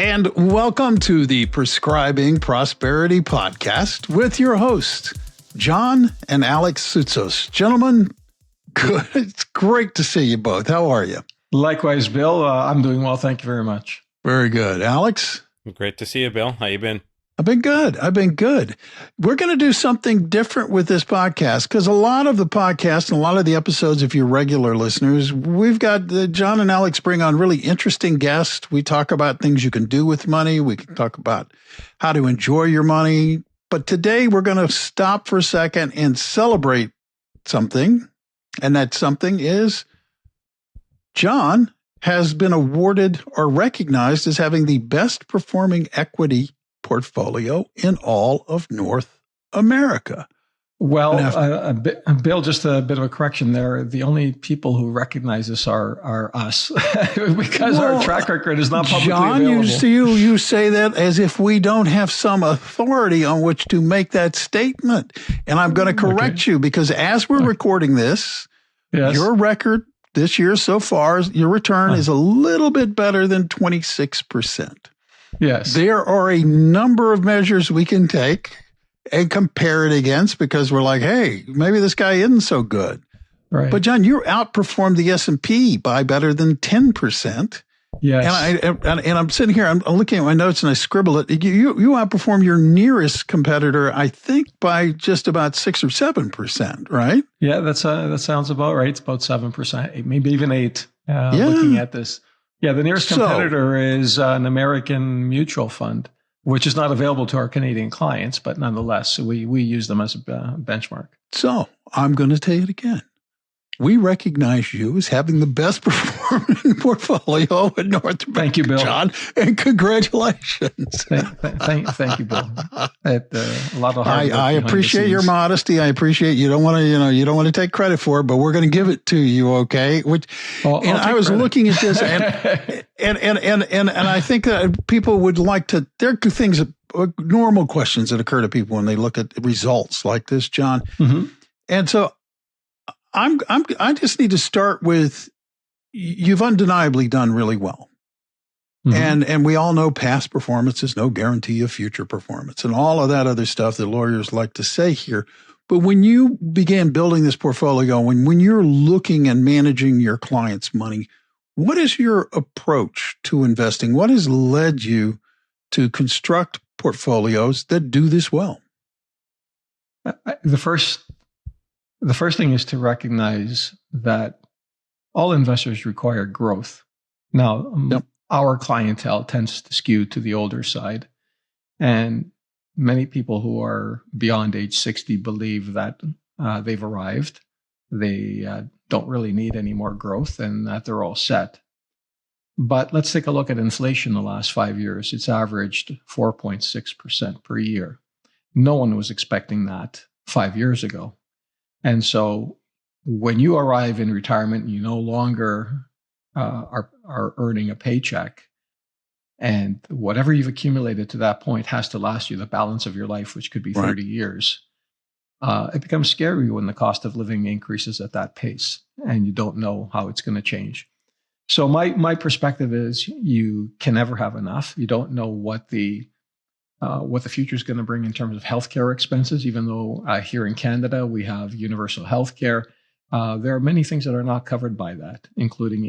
And welcome to the Prescribing Prosperity podcast with your hosts, John and Alex Soutsos. Gentlemen, good. It's great to see you both. How are you? Likewise, Bill. I'm doing well. Thank you very much. Very good. Alex? Great to see you, Bill. How you been? I've been good. We're going to do something different with this podcast because a lot of the podcasts and a lot of the episodes, if you're regular listeners, we've got John and Alex bring on really interesting guests. We talk about things you can do with money. We can talk about how to enjoy your money. But today we're going to stop for a second and celebrate something. And that something is John has been awarded or recognized as having the best performing equity portfolio in all of North America. Well, Bill, just a bit of a correction there. The only people who recognize this are us because our track record is not publicly available. John, you say that as if we don't have some authority on which to make that statement. And I'm going to correct you because as we're recording this, your record this year so far, your return is a little bit better than 26%. Yes. There are a number of measures we can take and compare it against because we're like, hey, maybe this guy isn't so good. Right. But John, you outperformed the S&P by better than 10%. Yes. And I'm sitting here, I'm looking at my notes and I scribble it. You outperformed your nearest competitor, I think, by just about 6 or 7%, right? Yeah, that sounds about right. It's about 7%, maybe even 8%. Looking at this. Yeah, the nearest competitor is an American mutual fund, which is not available to our Canadian clients, but nonetheless, we use them as a benchmark. So I'm going to tell you it again. We recognize you as having the best performing portfolio in North America. Thank you, Bill. John, and congratulations. Thank you, Bill. A lot of hard work I appreciate your modesty. I appreciate you don't want to take credit for it, but we're going to give it to you, okay? I was looking at this, and I think that people would like to. There are things, normal questions that occur to people when they look at results like this, John, and so. I just need to start with, you've undeniably done really well. And we all know past performance is no guarantee of future performance and all of that other stuff that lawyers like to say here. But when you began building this portfolio, when you're looking and managing your clients' money, what is your approach to investing? What has led you to construct portfolios that do this well? The first thing is to recognize that all investors require growth. Now, our clientele tends to skew to the older side, and many people who are beyond age 60 believe that they've arrived. They don't really need any more growth and that they're all set. But let's take a look at inflation the last 5 years. It's averaged 4.6% per year. No one was expecting that 5 years ago. And so when you arrive in retirement, you no longer are earning a paycheck. And whatever you've accumulated to that point has to last you the balance of your life, which could be 30 years. It becomes scary when the cost of living increases at that pace and you don't know how it's going to change. So my perspective is you can never have enough. You don't know what the future is going to bring in terms of healthcare expenses, even though here in Canada we have universal healthcare. There are many things that are not covered by that, including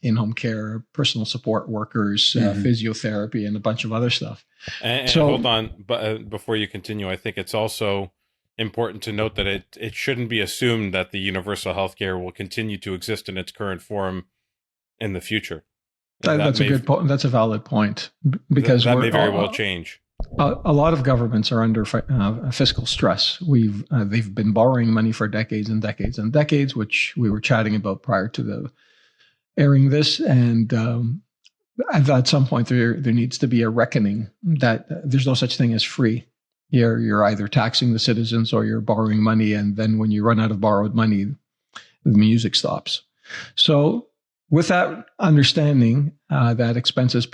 in-home care, personal support workers, physiotherapy, and a bunch of other stuff. And hold on, but before you continue, I think it's also important to note that it shouldn't be assumed that the universal healthcare will continue to exist in its current form in the future. That's a good point. That's a valid point because that may very well change. A lot of governments are under fiscal stress. They've been borrowing money for decades and decades and decades, which we were chatting about prior to the airing this. And at some point, there needs to be a reckoning that there's no such thing as free. You're either taxing the citizens or you're borrowing money, and then when you run out of borrowed money, the music stops. So with that understanding that expenses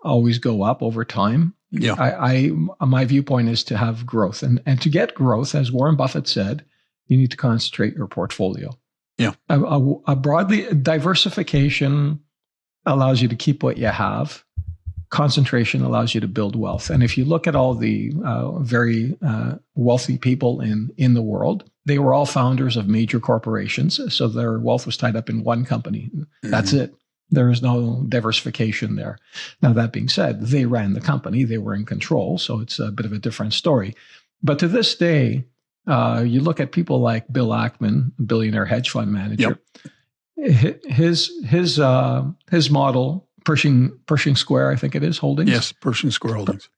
always go up over time, my viewpoint is to have growth. And to get growth, as Warren Buffett said, you need to concentrate your portfolio. Yeah. Broadly, diversification allows you to keep what you have, concentration allows you to build wealth. And if you look at all the very wealthy people in the world, they were all founders of major corporations. So their wealth was tied up in one company. Mm-hmm. That's it. There is no diversification there. Now, that being said, they ran the company. They were in control. So it's a bit of a different story. But to this day, you look at people like Bill Ackman, a billionaire hedge fund manager. Yep. His model, Pershing Square, I think it is, Holdings. Yes, Pershing Square Holdings.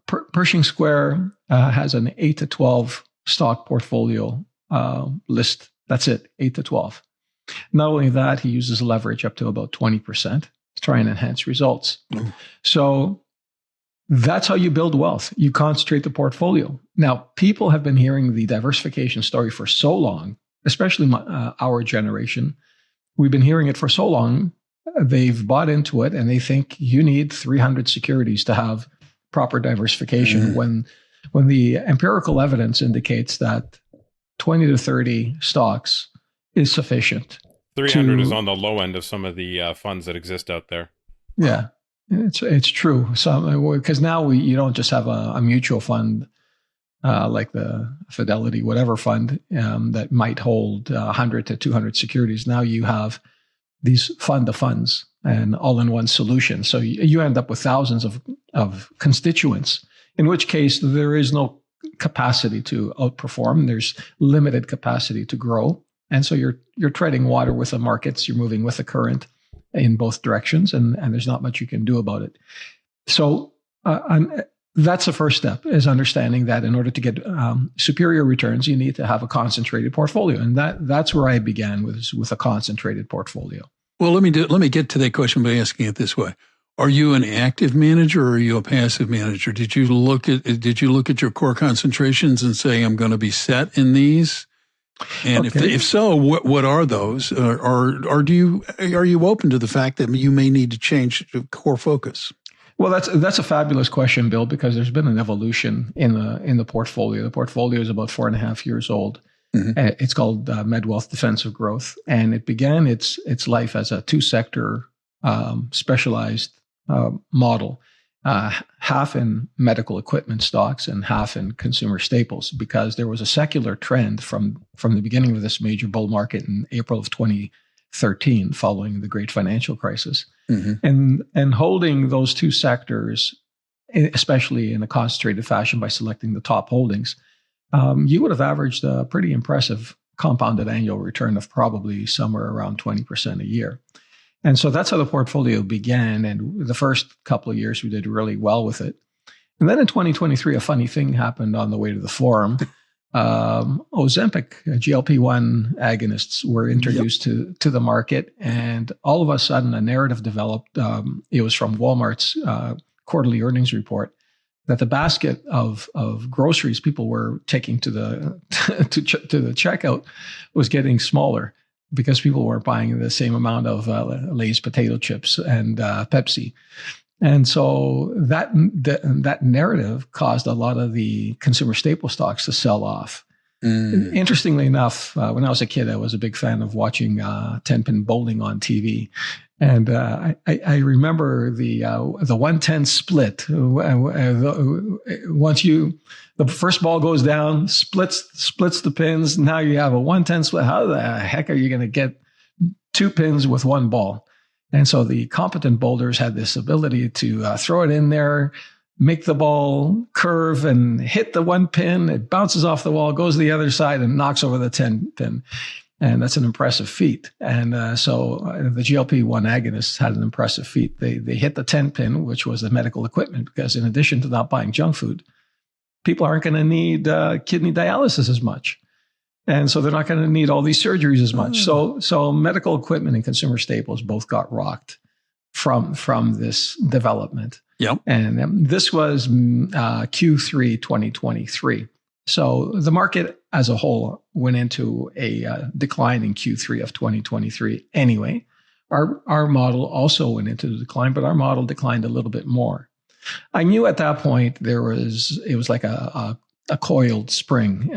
Pershing Square has an 8 to 12 stock portfolio list. That's it, 8 to 12. Not only that, he uses leverage up to about 20% to try and enhance results. Mm. So that's how you build wealth. You concentrate the portfolio. Now, people have been hearing the diversification story for so long, especially our generation. We've been hearing it for so long. They've bought into it, and they think you need 300 securities to have proper diversification. When the empirical evidence indicates that 20 to 30 stocks is sufficient. 300 is on the low end of some of the funds that exist out there. Yeah, it's true. Because now you don't just have a mutual fund like the Fidelity whatever fund that might hold 100 to 200 securities. Now you have these fund of funds and all-in-one solution. So you end up with thousands of constituents, in which case there is no capacity to outperform. There's limited capacity to grow. And so you're treading water with the markets. You're moving with the current in both directions, and there's not much you can do about it. So that's the first step, is understanding that in order to get superior returns, you need to have a concentrated portfolio. And that's where I began with a concentrated portfolio. Well, let me get to that question by asking it this way. Are you an active manager or are you a passive manager? Did you look at your core concentrations and say, I'm going to be set in these? And okay. if so, what are those? Or are you open to the fact that you may need to change the core focus? Well, that's a fabulous question, Bill, because there's been an evolution in the portfolio. The portfolio is about 4.5 years old. Mm-hmm. It's called MedWealth Defensive Growth, and it began its life as a 2-sector specialized model, half in medical equipment stocks and half in consumer staples, because there was a secular trend from the beginning of this major bull market in April of 2013, following the great financial crisis. Mm-hmm. And holding those 2 sectors, especially in a concentrated fashion by selecting the top holdings, you would have averaged a pretty impressive compounded annual return of probably somewhere around 20% a year. And so that's how the portfolio began. And the first couple of years, we did really well with it. And then in 2023, a funny thing happened on the way to the forum. Ozempic, GLP-1 agonists were introduced to the market. And all of a sudden, a narrative developed. It was from Walmart's quarterly earnings report, that the basket of groceries people were taking to the checkout was getting smaller, because people weren't buying the same amount of Lay's potato chips and Pepsi. And so that narrative caused a lot of the consumer staple stocks to sell off. Mm. Interestingly enough, when I was a kid, I was a big fan of watching 10-pin bowling on TV. And I remember the 110 split. Once the first ball goes down, splits the pins. Now you have a 110 split. How the heck are you going to get 2 pins with 1 ball? And so the competent bowlers had this ability to throw it in there, make the ball curve and hit the 1 pin. It bounces off the wall, goes to the other side, and knocks over the 10 pin. And that's an impressive feat. And so the GLP-1 agonists had an impressive feat. They hit the 10 pin, which was the medical equipment, because in addition to not buying junk food, people aren't going to need kidney dialysis as much. And so they're not going to need all these surgeries as much. So medical equipment and consumer staples both got rocked from this development. Yep. And this was Q3 2023. So the market as a whole went into a decline in Q3 of 2023 anyway. Our model also went into the decline, but our model declined a little bit more. I knew at that point it was like a a coiled spring.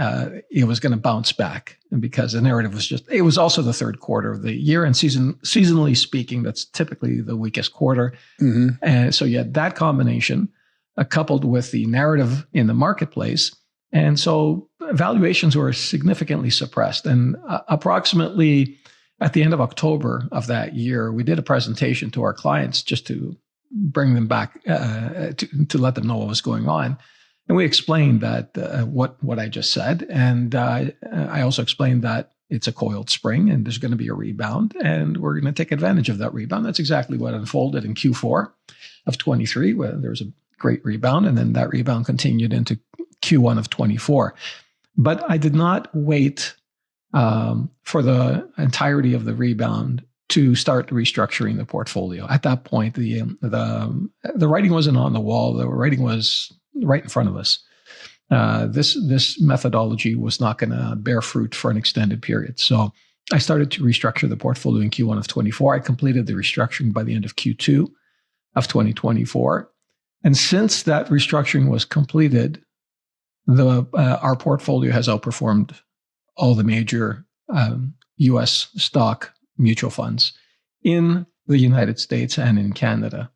It was going to bounce back, and because the narrative was it was also the third quarter of the year, and seasonally speaking, that's typically the weakest quarter. Mm-hmm. And so you had that combination coupled with the narrative in the marketplace. And so valuations were significantly suppressed. And approximately at the end of October of that year, we did a presentation to our clients just to bring them back, to let them know what was going on. And we explained that what I just said. And I also explained that it's a coiled spring and there's going to be a rebound and we're going to take advantage of that rebound. That's exactly what unfolded in Q4 of 23, where there was a great rebound. And then that rebound continued into Q1 of 24. But I did not wait for the entirety of the rebound to start restructuring the portfolio. At that point, the writing wasn't on the wall. The writing was right in front of us. This methodology was not going to bear fruit for an extended period. So I started to restructure the portfolio in Q1 of 24. I completed the restructuring by the end of Q2 of 2024. And since that restructuring was completed, our portfolio has outperformed all the major U.S. stock mutual funds in the United States and in Canada.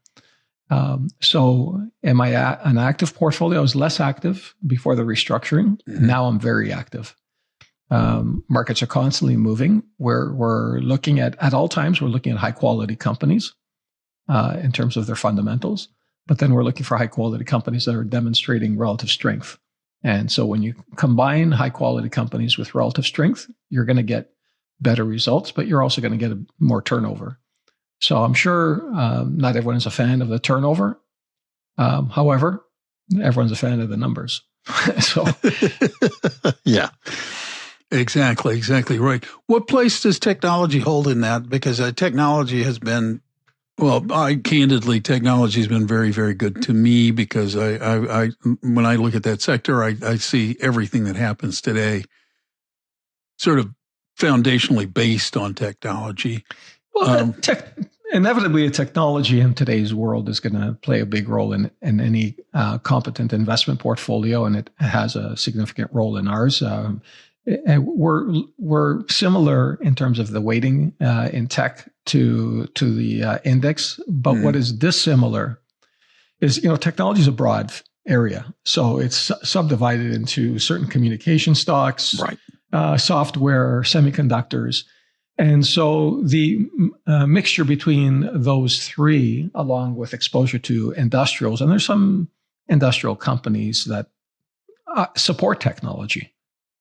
So am I an active portfolio? I was less active before the restructuring. Mm-hmm. Now I'm very active. Markets are constantly moving. We're looking at all times, we're looking at high quality companies in terms of their fundamentals, but then we're looking for high quality companies that are demonstrating relative strength. And so when you combine high quality companies with relative strength, you're going to get better results, but you're also going to get more turnover. So I'm sure not everyone is a fan of the turnover. However, everyone's a fan of the numbers. So, yeah, exactly right. What place does technology hold in that? Because technology has been, technology has been very, very good to me because I when I look at that sector, I see everything that happens today sort of foundationally based on technology. Well, inevitably, technology in today's world is going to play a big role in any competent investment portfolio, and it has a significant role in ours. We're similar in terms of the weighting in tech to the index, but what is dissimilar is technology is a broad area, so it's subdivided into certain communication stocks, right. Software, semiconductors. And so the mixture between those three, along with exposure to industrials, and there's some industrial companies that support technology,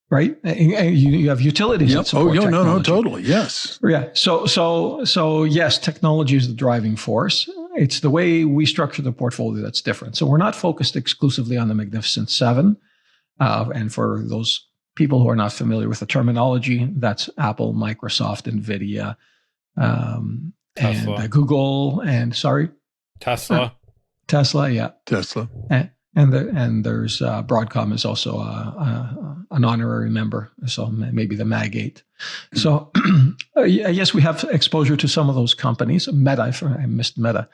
right? And you have utilities that support technology. No, totally, yes. Yeah. So yes, technology is the driving force. It's the way we structure the portfolio that's different. So we're not focused exclusively on the Magnificent Seven, and for those people who are not familiar with the terminology, that's Apple, Microsoft, NVIDIA, and Google, and Tesla. Tesla, yeah. Tesla. And there's Broadcom is also an honorary member, so maybe the Mag 8. So yes, we have exposure to some of those companies. I missed Meta.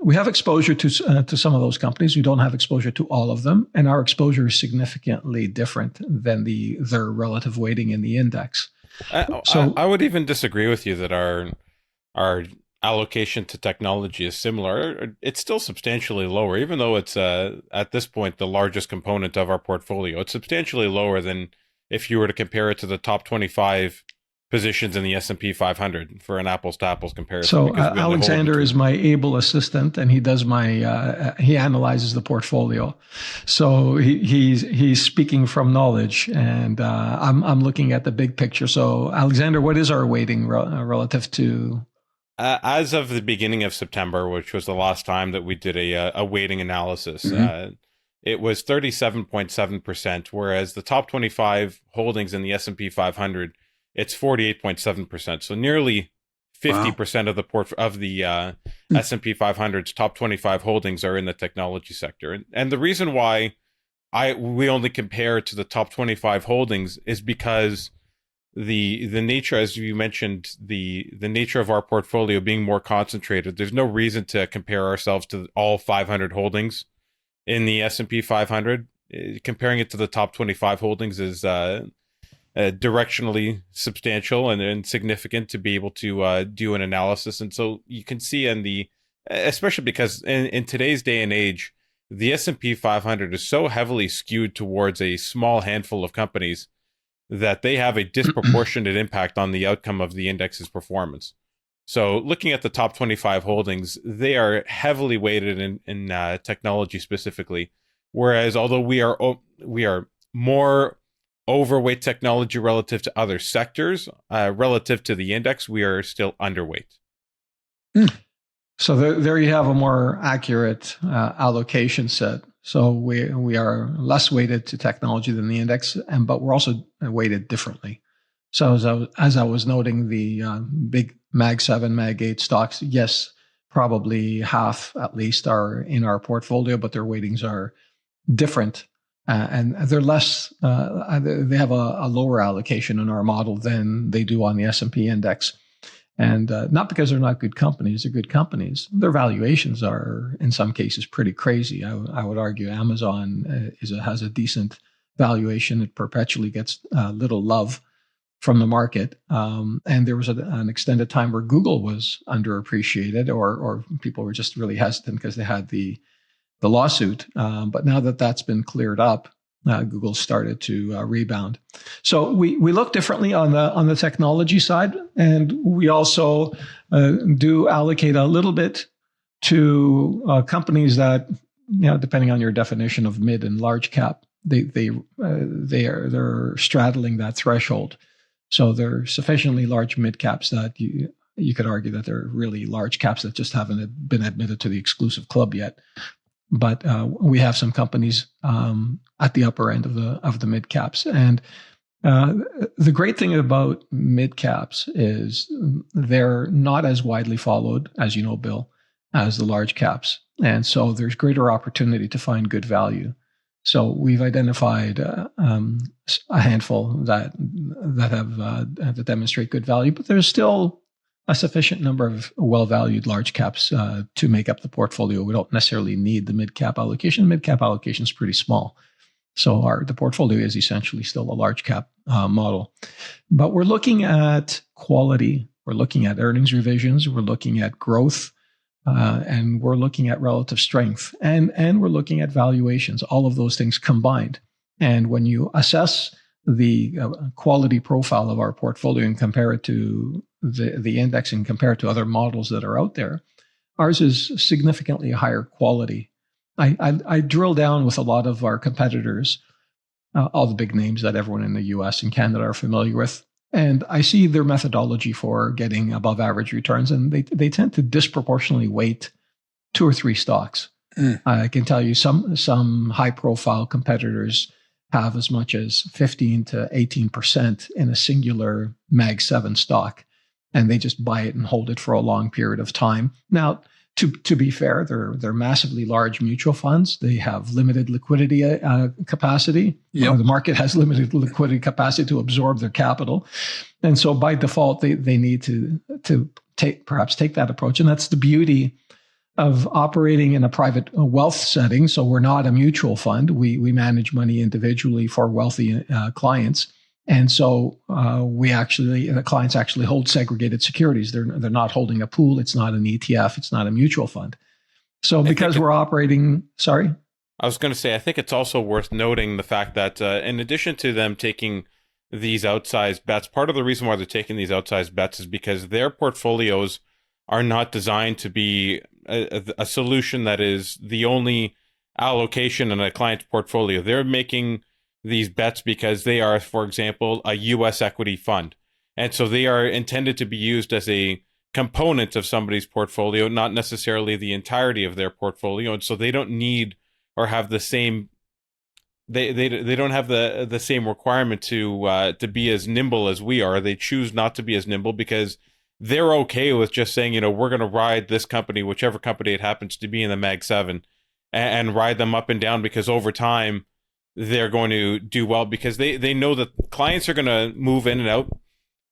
We have exposure to some of those companies. We don't have exposure to all of them, and our exposure is significantly different than their relative weighting in the index. I would even disagree with you that our allocation to technology is similar. It's still substantially lower, even though it's at this point the largest component of our portfolio. It's substantially lower than if you were to compare it to the top 25 positions in the S&P 500 for an apples to apples comparison. So Alexander is my able assistant, and he does he analyzes the portfolio. So he's speaking from knowledge, and I'm looking at the big picture. So Alexander, what is our weighting relative to? As of the beginning of September, which was the last time that we did a weighting analysis, it was 37.7%, whereas the top 25 holdings in the S&P 500, it's 48.7%. So nearly 50% of the S&P 500's top 25 holdings are in the technology sector. And the reason why we only compare it to the top 25 holdings is because the nature, as you mentioned, the nature of our portfolio being more concentrated, there's no reason to compare ourselves to all 500 holdings in the S&P 500. comparing it to the top 25 holdings is directionally substantial and significant to be able to do an analysis. And so you can see especially because in today's day and age, the S&P 500 is so heavily skewed towards a small handful of companies that they have a disproportionate impact on the outcome of the index's performance. So looking at the top 25 holdings, they are heavily weighted in technology specifically. Whereas although we are more overweight technology relative to other sectors, relative to the index, we are still underweight. So there you have a more accurate allocation set. So we are less weighted to technology than the index, but we're also weighted differently. So as I was noting, the big Mag 7, Mag 8 stocks, yes, probably half at least are in our portfolio, but their weightings are different. And they're less, they have a lower allocation in our model than they do on the S&P index. And not because they're not good companies, they're good companies. Their valuations are, in some cases, pretty crazy. I would argue Amazon has a decent valuation. It perpetually gets little love from the market. And there was an extended time where Google was underappreciated, or people were just really hesitant because they had the lawsuit. But now that that's been cleared up, Google started to rebound. So we look differently on the technology side, and we also do allocate a little bit to companies that, depending on your definition of mid and large cap, they're straddling that threshold. So they're sufficiently large mid caps that you could argue that they're really large caps that just haven't been admitted to the exclusive club yet. But we have some companies at the upper end of the mid caps, and the great thing about mid caps is they're not as widely followed, as you know, Bill, as the large caps, and so there's greater opportunity to find good value. So we've identified a handful that demonstrate good value, but there's still a sufficient number of well-valued large caps to make up the portfolio. We don't necessarily need the mid-cap allocation. Mid-cap allocation is pretty small. So the portfolio is essentially still a large cap model. But we're looking at quality. We're looking at earnings revisions. We're looking at growth. And we're looking at relative strength. And we're looking at valuations, all of those things combined. And when you assess the quality profile of our portfolio and compare it to the index and compare it to other models that are out there, ours is significantly higher quality. I drill down with a lot of our competitors, all the big names that everyone in the US and Canada are familiar with, and I see their methodology for getting above average returns, and they tend to disproportionately weight 2 or 3 stocks. I can tell you some high profile competitors have as much as 15 to 18% in a singular Mag 7 stock, and they just buy it and hold it for a long period of time. Now, to be fair, they're massively large mutual funds. They have limited liquidity capacity. Yep. The market has limited liquidity capacity to absorb their capital, and so by default, they need to take that approach. And that's the beauty of operating in a private wealth setting. So we're not a mutual fund. We manage money individually for wealthy clients. And so the clients actually hold segregated securities. They're not holding a pool. It's not an ETF. It's not a mutual fund. So because we're operating, sorry? I was going to say, I think it's also worth noting the fact that in addition to them taking these outsized bets, part of the reason why they're taking these outsized bets is because their portfolios are not designed to be a solution that is the only allocation in a client's portfolio. They're making these bets because they are, for example, a U.S. equity fund. And so they are intended to be used as a component of somebody's portfolio, not necessarily the entirety of their portfolio. And so they don't need or have the same, they don't have the same requirement to be as nimble as we are. They choose not to be as nimble because they're okay with just saying, we're going to ride this company, whichever company it happens to be in the Mag 7, and ride them up and down, because over time they're going to do well, because they know that clients are going to move in and out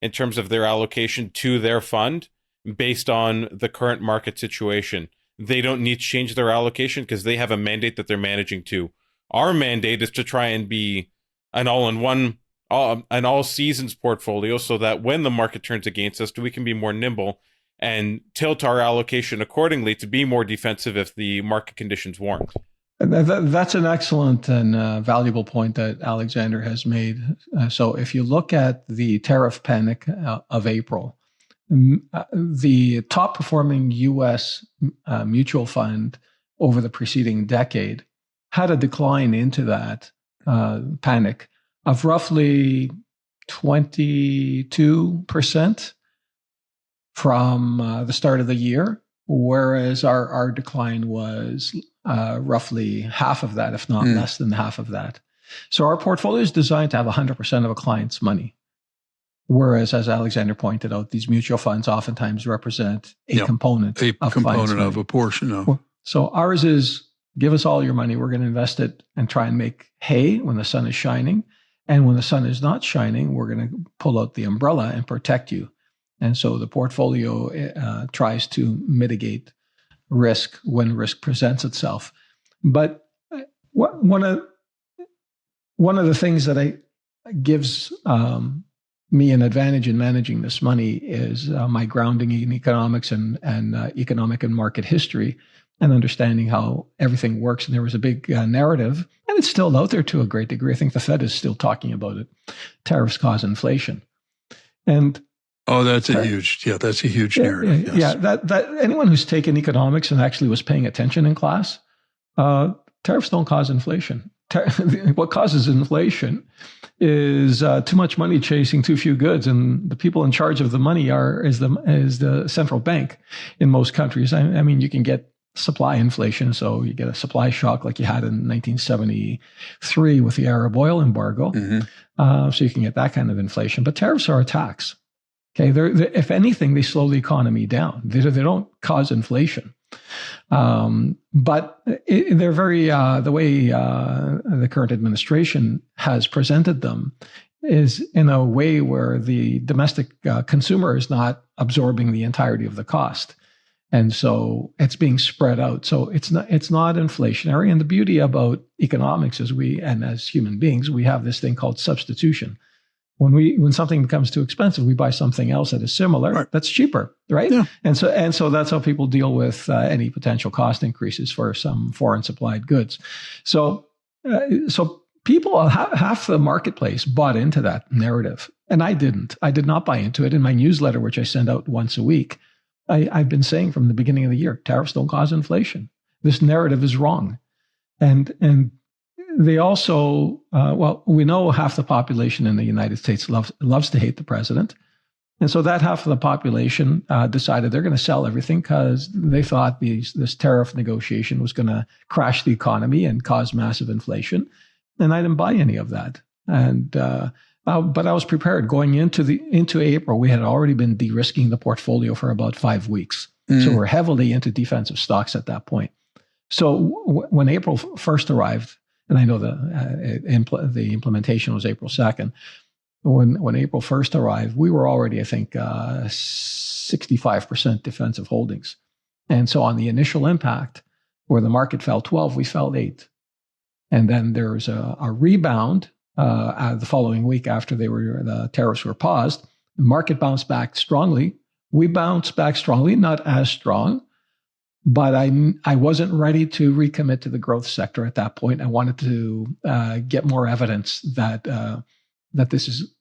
in terms of their allocation to their fund based on the current market situation. They don't need to change their allocation because they have a mandate that they're managing to. Our mandate is to try and be an all-in-one, an all-seasons portfolio, so that when the market turns against us, we can be more nimble and tilt our allocation accordingly to be more defensive if the market conditions warrant. That's an excellent and valuable point that Alexander has made. So if you look at the tariff panic of April, the top performing U.S. Mutual fund over the preceding decade had a decline into that panic of roughly 22% from the start of the year, whereas our decline was roughly half of that, if not less than half of that. So our portfolio is designed to have 100% of a client's money. Whereas, as Alexander pointed out, these mutual funds oftentimes represent a component of a portion of. So ours is, give us all your money. We're going to invest it and try and make hay when the sun is shining. And when the sun is not shining, we're going to pull out the umbrella and protect you. And so the portfolio tries to mitigate risk when risk presents itself. But one of the things that gives me an advantage in managing this money is my grounding in economics and economic and market history, and understanding how everything works. And there was a big narrative, and it's still out there to a great degree. I think the Fed is still talking about it. Tariffs cause inflation. And that's a huge narrative. Yes. Yeah, that anyone who's taken economics and actually was paying attention in class, tariffs don't cause inflation. What causes inflation is too much money chasing too few goods, and the people in charge of the money is the central bank in most countries. I mean, you can get supply inflation, so you get a supply shock like you had in 1973 with the Arab oil embargo. So you can get that kind of inflation. But tariffs are a tax. Okay, if anything, they slow the economy down. They don't cause inflation. But they're very, the way the current administration has presented them is in a way where the domestic consumer is not absorbing the entirety of the cost. And so it's being spread out. So it's not inflationary. And the beauty about economics is as human beings, we have this thing called substitution. When something becomes too expensive, we buy something else that is similar, that's cheaper, right? Yeah. And so that's how people deal with any potential cost increases for some foreign supplied goods. So people, half the marketplace bought into that narrative, and I didn't. I did not buy into it. In my newsletter, which I send out once a week, I've been saying from the beginning of the year, tariffs don't cause inflation. This narrative is wrong, and they also, we know half the population in the United States loves to hate the president. And so that half of the population decided they're going to sell everything because they thought this tariff negotiation was going to crash the economy and cause massive inflation. And I didn't buy any of that. And but I was prepared. Going into April, we had already been de-risking the portfolio for about 5 weeks. So we're heavily into defensive stocks at that point. So when April 1st arrived, and I know the implementation was April 2nd. When April 1st arrived, we were already, I think, 65% defensive holdings. And so on the initial impact, where the market fell 12, we fell 8. And then there was a rebound the following week after the tariffs were paused. The market bounced back strongly. We bounced back strongly, not as strong. But I wasn't ready to recommit to the growth sector at that point. I wanted to get more evidence that this was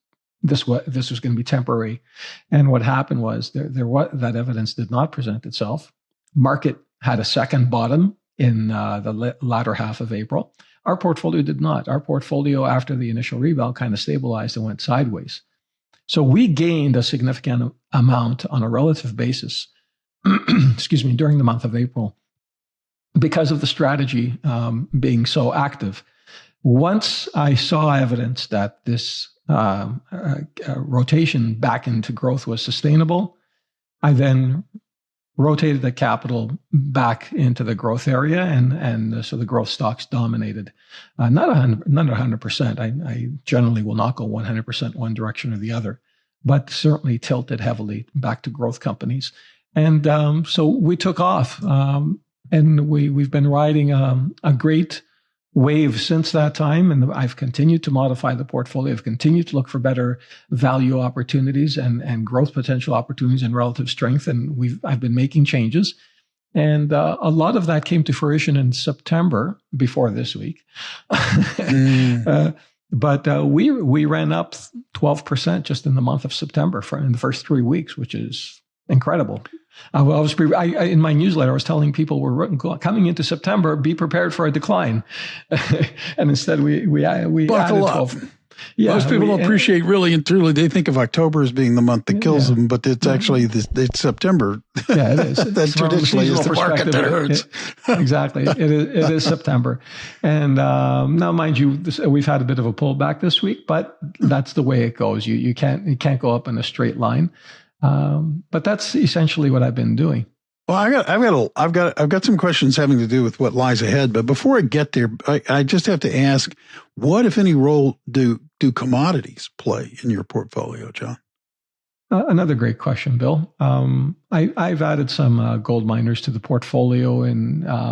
going to be temporary. And what happened was that evidence did not present itself. Market had a second bottom in the latter half of April. Our portfolio did not. Our portfolio, after the initial rebound, kind of stabilized and went sideways. So we gained a significant amount on a relative basis during the month of April, because of the strategy being so active. Once I saw evidence that this rotation back into growth was sustainable, I then rotated the capital back into the growth area, and so the growth stocks dominated. Not 100%. I generally will not go 100% one direction or the other, but certainly tilted heavily back to growth companies. And so we took off, and we've been riding a great wave since that time, and I've continued to modify the portfolio. I've continued to look for better value opportunities and growth potential opportunities and relative strength, and I've been making changes. And a lot of that came to fruition in September, before this week. But we ran up 12% just in the month of September in the first 3 weeks, which is incredible. In my newsletter, I was telling people we're coming into September, be prepared for a decline. And instead we added 12. Yeah, most people don't appreciate really and truly. They think of October as being the month that kills them, but it's actually it's September. Yeah, it is. That traditionally is the market that hurts. Exactly, it is September, and now, mind you, we've had a bit of a pullback this week, but that's the way it goes. You can't go up in a straight line, but that's essentially what I've been doing. Well, I've got some questions having to do with what lies ahead. But before I get there, I just have to ask, what, if any, role do commodities play in your portfolio, John? Another great question, Bill. I've added some gold miners to the portfolio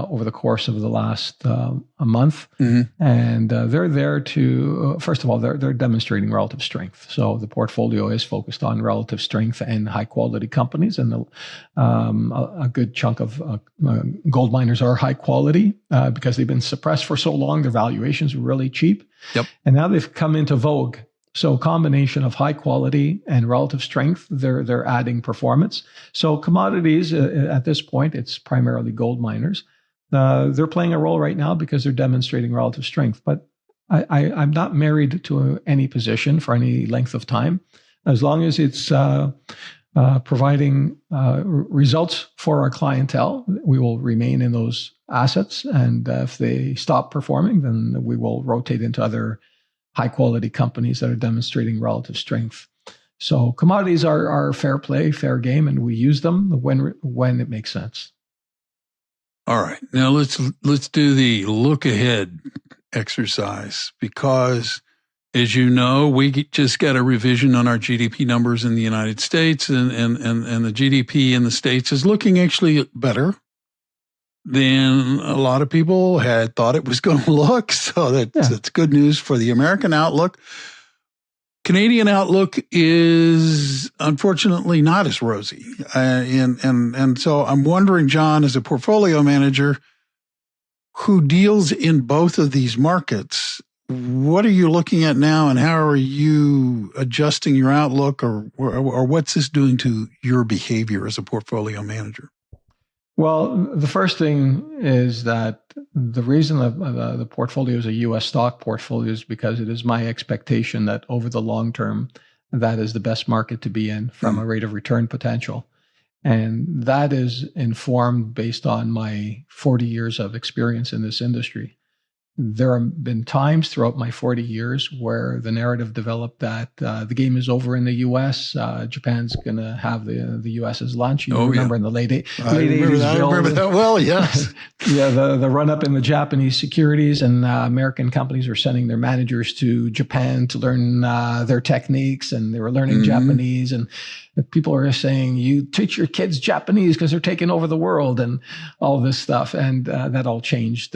over the course of the last a month, and they're there to first of all they're demonstrating relative strength. So the portfolio is focused on relative strength and high quality companies, and a good chunk of gold miners are high quality because they've been suppressed for so long. Their valuations were really cheap, and now they've come into vogue. So a combination of high quality and relative strength, they're adding performance. So commodities, at this point, it's primarily gold miners. They're playing a role right now because they're demonstrating relative strength. But I'm not married to any position for any length of time. As long as it's providing results for our clientele, we will remain in those assets. And if they stop performing, then we will rotate into other high-quality companies that are demonstrating relative strength. So commodities are fair play, fair game, and we use them when it makes sense. All right. Now let's do the look ahead exercise, because, as you know, we just got a revision on our GDP numbers in the United States, and the GDP in the States is looking actually better than a lot of people had thought it was going to look. So that's good news for the American outlook. Canadian outlook is unfortunately not as rosy. And so I'm wondering, John, as a portfolio manager who deals in both of these markets, what are you looking at now, and how are you adjusting your outlook, or what's this doing to your behavior as a portfolio manager? Well, the first thing is that the reason the portfolio is a U.S. stock portfolio is because it is my expectation that over the long term, that is the best market to be in from a rate of return potential. And that is informed based on my 40 years of experience in this industry. There have been times throughout my 40 years where the narrative developed that the game is over in the U.S. Japan's going to have the U.S. as lunch. You remember in the late 80s. I remember that well, yes. The run-up in the Japanese securities, and American companies were sending their managers to Japan to learn their techniques, and they were learning Japanese. And people are saying, you teach your kids Japanese because they're taking over the world, and all this stuff. And that all changed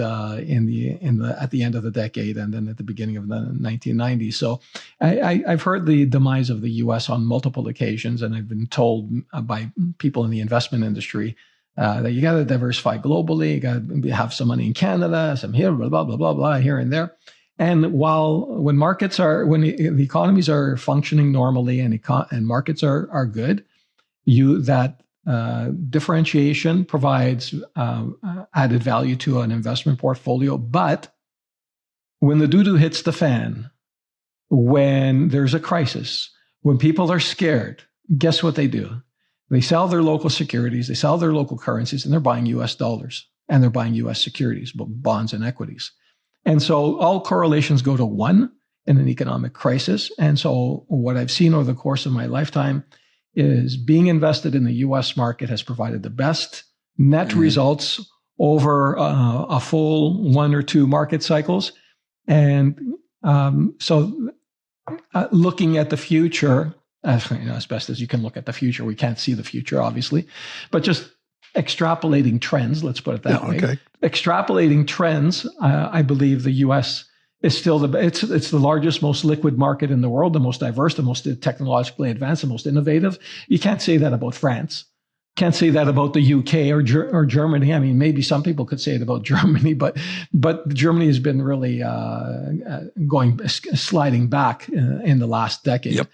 at the end of the decade, and then at the beginning of the 1990s. So I've heard the demise of the U.S. on multiple occasions, and I've been told by people in the investment industry that you got to diversify globally, you got to have some money in Canada, some here, blah, blah, blah, blah, blah, here and there. And when the economies are functioning normally and markets are good, that differentiation provides added value to an investment portfolio. But when the doo-doo hits the fan, when there's a crisis, when people are scared, guess what they do? They sell their local securities, they sell their local currencies, and they're buying US dollars, and they're buying US securities, bonds and equities. And so all correlations go to 1 in an economic crisis. And so what I've seen over the course of my lifetime is being invested in the US market has provided the best net results over a full 1 or 2 market cycles. And so looking at the future, as best as you can look at the future, we can't see the future, obviously, but just extrapolating trends, let's put it that way. Okay. Extrapolating trends, I believe the U.S. is still it's the largest, most liquid market in the world, the most diverse, the most technologically advanced, the most innovative. You can't say that about France. Can't say that about the UK or Germany. I mean, maybe some people could say it about Germany, but Germany has been really sliding back in the last decade. Yep.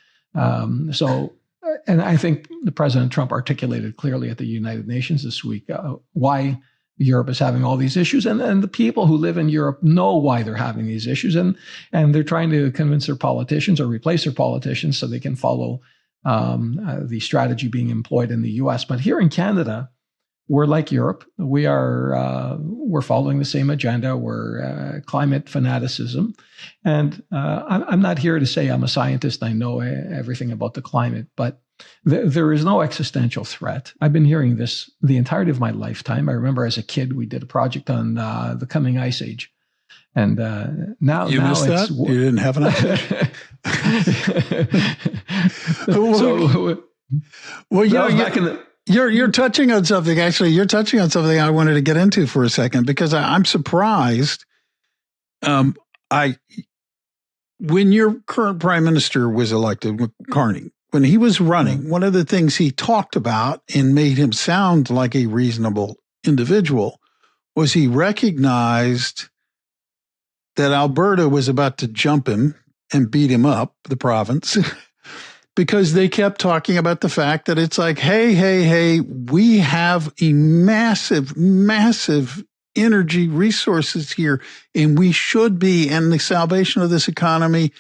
And I think the President Trump articulated clearly at the United Nations this week why Europe is having all these issues, and the people who live in Europe know why they're having these issues, and they're trying to convince their politicians or replace their politicians so they can follow the strategy being employed in the U.S. But here in Canada, we're like Europe. We're following the same agenda. We're climate fanaticism, and I'm not here to say I'm a scientist. I know everything about the climate, but there is no existential threat. I've been hearing this the entirety of my lifetime. I remember as a kid, we did a project on the coming ice age. And now you missed that? You didn't have an ice age? You're touching on something. Actually, you're touching on something I wanted to get into for a second, because I'm surprised. When your current prime minister was elected, Carney, when he was running, one of the things he talked about and made him sound like a reasonable individual was he recognized that Alberta was about to jump him and beat him up, the province, because they kept talking about the fact that it's like, hey, we have a massive energy resources here, and we should be, and the salvation of this economy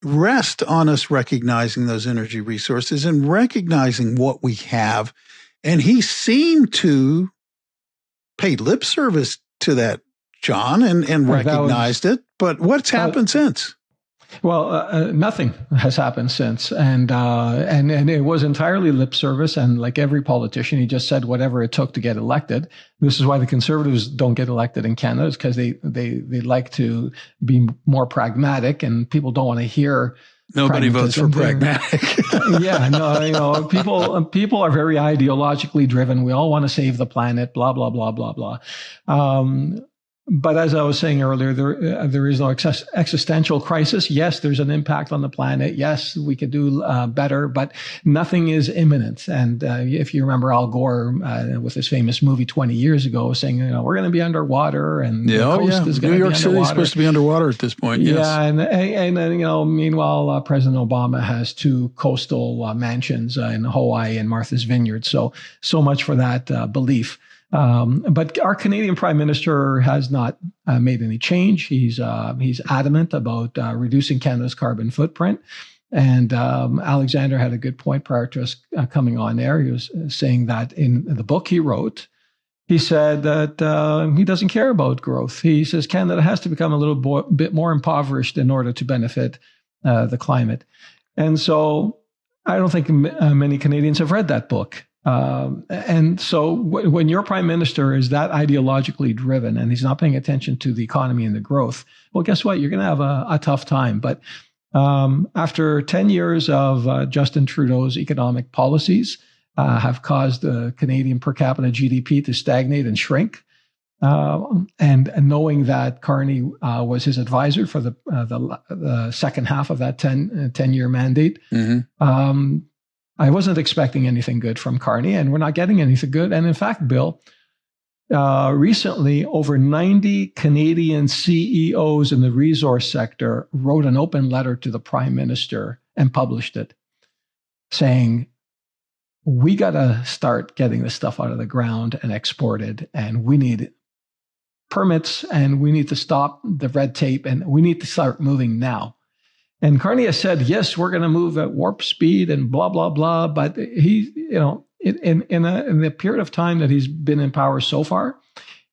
rest on us recognizing those energy resources and recognizing what we have. And he seemed to pay lip service to that, John, and recognized it. But what's happened since? Well, nothing has happened since, and it was entirely lip service. And like every politician, he just said whatever it took to get elected. This is why the Conservatives don't get elected in Canada, is because they like to be more pragmatic, and people don't want to hear. Nobody votes for pragmatic. People are very ideologically driven. We all want to save the planet, blah, blah, blah, blah, blah. But as I was saying earlier, there is no existential crisis. Yes, there's an impact on the planet. Yes, we could do better, but nothing is imminent. And if you remember Al Gore with his famous movie 20 years ago saying, we're going to be underwater, and the coast is going to be underwater. New York City is supposed to be underwater at this point. Yes. Yeah, and meanwhile, President Obama has 2 coastal mansions in Hawaii and Martha's Vineyard. So much for that belief. But our Canadian Prime Minister has not made any change. He's adamant about reducing Canada's carbon footprint. And Alexander had a good point prior to us coming on air. He was saying that in the book he wrote, he said that he doesn't care about growth. He says Canada has to become a little bit more impoverished in order to benefit the climate. And so I don't think many Canadians have read that book. And so when your prime minister is that ideologically driven and he's not paying attention to the economy and the growth, well, guess what? You're going to have a tough time. But after 10 years of Justin Trudeau's economic policies have caused the Canadian per capita GDP to stagnate and shrink, and knowing that Carney was his advisor for the second half of that 10-year mandate, I wasn't expecting anything good from Carney, and we're not getting anything good. And in fact, Bill, recently, over 90 Canadian CEOs in the resource sector wrote an open letter to the Prime Minister and published it, saying, we got to start getting this stuff out of the ground and exported, and we need permits, and we need to stop the red tape, and we need to start moving now. And Carney has said, yes, we're going to move at warp speed and blah, blah, blah. But he, in the period of time that he's been in power so far,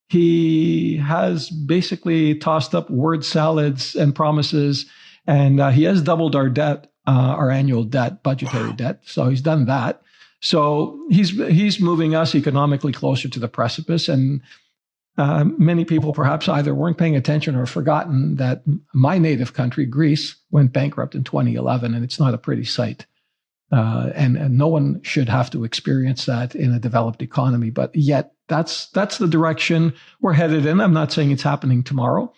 he has basically tossed up word salads and promises. And he has doubled our debt, our annual debt, budgetary debt. So he's done that. So he's moving us economically closer to the precipice. And many people perhaps either weren't paying attention or forgotten that my native country, Greece, went bankrupt in 2011, and it's not a pretty sight. And no one should have to experience that in a developed economy. But yet That's the direction we're headed in. I'm not saying it's happening tomorrow,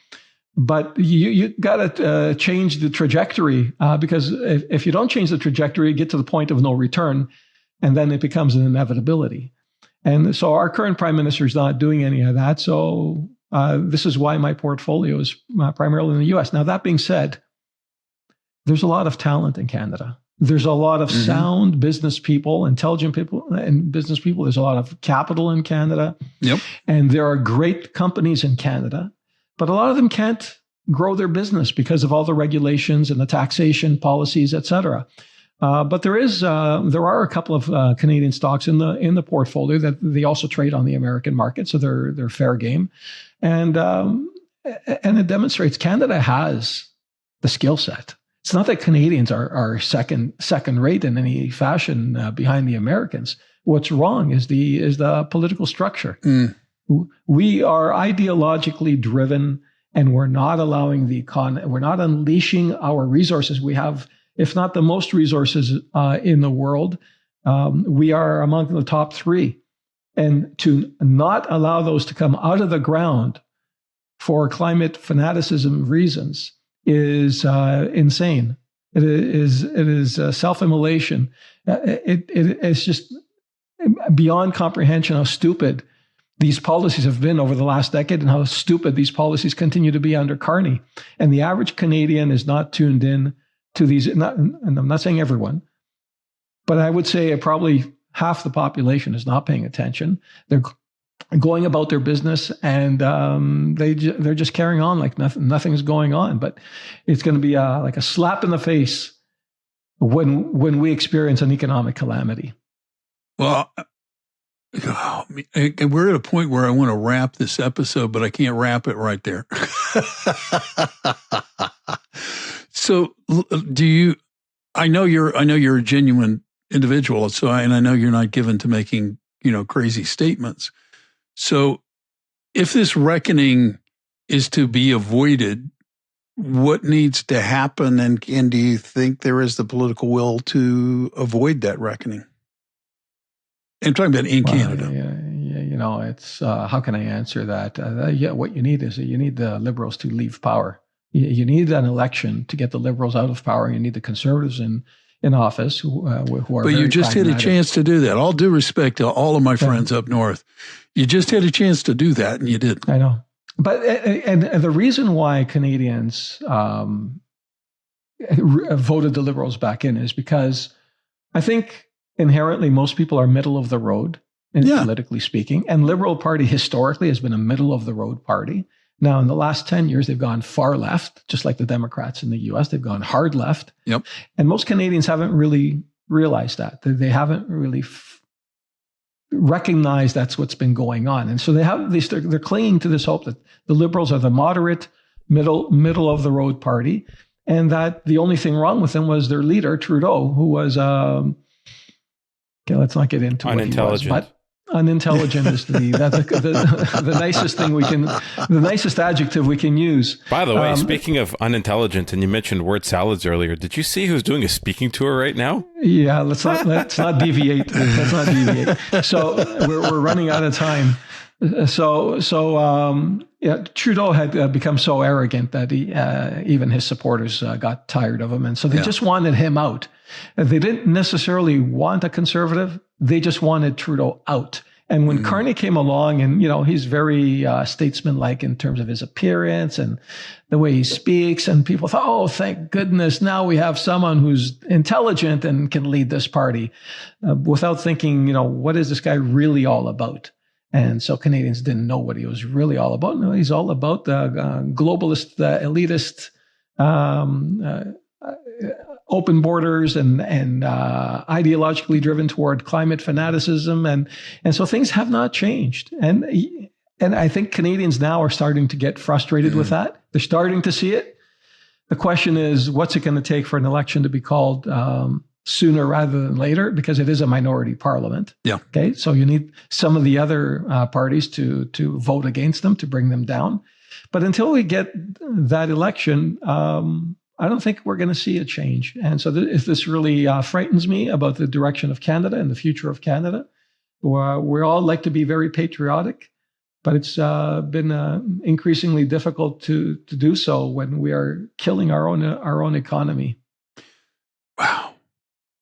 but you got to change the trajectory because if you don't change the trajectory, you get to the point of no return, and then it becomes an inevitability. And so our current prime minister is not doing any of that. So this is why my portfolio is primarily in the U.S. Now, that being said, there's a lot of talent in Canada. There's a lot of sound business people, intelligent people, and business people. There's a lot of capital in Canada. Yep. And there are great companies in Canada, but a lot of them can't grow their business because of all the regulations and the taxation policies, et cetera. But there are a couple of Canadian stocks in the portfolio that they also trade on the American market, so they're fair game, and it demonstrates Canada has the skill set. It's not that Canadians are second rate in any fashion behind the Americans. What's wrong is the political structure. We are ideologically driven, and we're not allowing we're not unleashing our resources. We have, if not the most resources in the world, we are among the top 3. And to not allow those to come out of the ground for climate fanaticism reasons is insane. It is self-immolation. It's just beyond comprehension how stupid these policies have been over the last decade and how stupid these policies continue to be under Carney. And the average Canadian is not tuned in to these, and I'm not saying everyone, but I would say probably half the population is not paying attention. They're going about their business, and they're just carrying on like nothing's going on. But it's going to be like a slap in the face when we experience an economic calamity. Well, we're at a point where I want to wrap this episode, but I can't wrap it right there. So, I know you're a genuine individual, and I know you're not given to making, crazy statements. So if this reckoning is to be avoided, what needs to happen? And do you think there is the political will to avoid that reckoning? I'm talking about in Canada. Yeah, it's how can I answer that? What you need is the Liberals to leave power. You need an election to get the Liberals out of power. You need the Conservatives in office who are. But you just had a chance to do that. All due respect to all of my friends up north, you just had a chance to do that, and you didn't. I know, but and the reason why Canadians voted the Liberals back in is because I think inherently most people are middle of the road, politically speaking, and Liberal Party historically has been a middle of the road party. Now, in the last 10 years, they've gone far left, just like the Democrats in the U.S. They've gone hard left. Yep. And most Canadians haven't really realized that. They haven't really recognized that's what's been going on. And so they're clinging to this hope that the Liberals are the moderate, middle of the road party, and that the only thing wrong with them was their leader, Trudeau, who was, let's not get into unintelligent. What he was, but unintelligent is the nicest thing the nicest adjective we can use. By the way, speaking of unintelligent, and you mentioned word salads earlier, did you see who's doing a speaking tour right now? Yeah, let's not deviate. Let's not deviate. So we're running out of time. So Trudeau had become so arrogant that even his supporters got tired of him, and so they just wanted him out. They didn't necessarily want a conservative. They just wanted Trudeau out. And when Carney came along, and he's very statesman-like in terms of his appearance and the way he speaks, and people thought, oh, thank goodness, now we have someone who's intelligent and can lead this party, without thinking, what is this guy really all about? And so Canadians didn't know what he was really all about. No, he's all about the globalist, elitist, open borders and ideologically driven toward climate fanaticism. And so things have not changed. And I think Canadians now are starting to get frustrated with that. They're starting to see it. The question is, what's it going to take for an election to be called sooner rather than later? Because it is a minority parliament. Yeah. Okay. So you need some of the other parties to vote against them, to bring them down. But until we get that election, I don't think we're going to see a change. And so if this really frightens me about the direction of Canada and the future of Canada, We all like to be very patriotic, but it's been increasingly difficult to do so when we are killing our own economy. Wow.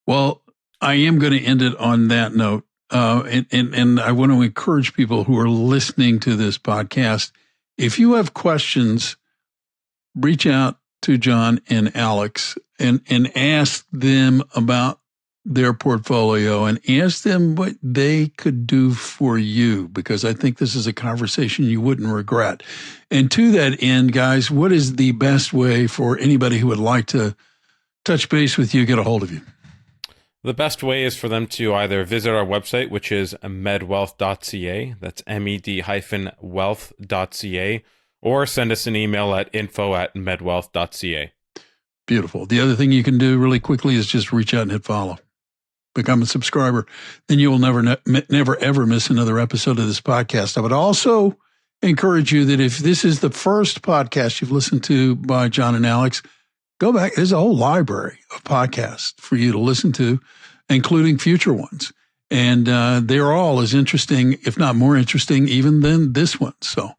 Well, I am going to end it on that note. And I want to encourage people who are listening to this podcast, if you have questions, reach out to John and Alex and ask them about their portfolio and ask them what they could do for you, because I think this is a conversation you wouldn't regret. And to that end, guys, what is the best way for anybody who would like to touch base with you, get a hold of you? The best way is for them to either visit our website, which is medwealth.ca, that's med-wealth.ca, or send us an email at info@medwealth.ca. Beautiful. The other thing you can do really quickly is just reach out and hit follow. Become a subscriber. Then you will never ever miss another episode of this podcast. I would also encourage you that if this is the first podcast you've listened to by John and Alex, go back. There's a whole library of podcasts for you to listen to, including future ones. And they're all as interesting, if not more interesting, even than this one. So,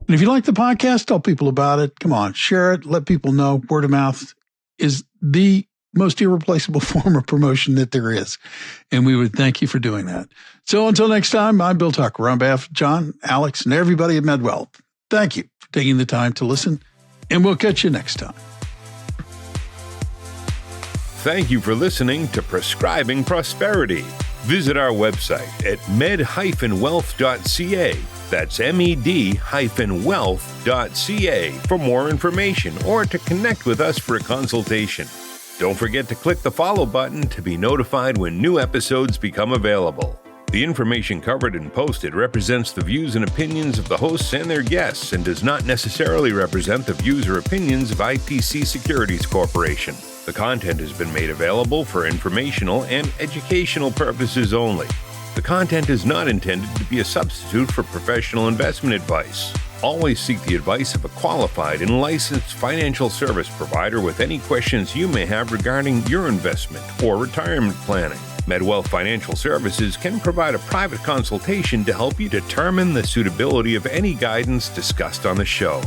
and if you like the podcast, tell people about it. Come on, share it. Let people know. Word of mouth is the most irreplaceable form of promotion that there is. And we would thank you for doing that. So until next time, I'm Bill Tucker. On behalf of John, Alex, and everybody at MedWealth, thank you for taking the time to listen, and we'll catch you next time. Thank you for listening to Prescribing Prosperity. Visit our website at med-wealth.ca. That's med-wealth.ca for more information or to connect with us for a consultation. Don't forget to click the follow button to be notified when new episodes become available. The information covered and posted represents the views and opinions of the hosts and their guests and does not necessarily represent the views or opinions of IPC Securities Corporation. The content has been made available for informational and educational purposes only. The content is not intended to be a substitute for professional investment advice. Always seek the advice of a qualified and licensed financial service provider with any questions you may have regarding your investment or retirement planning. MedWealth Financial Services can provide a private consultation to help you determine the suitability of any guidance discussed on the show.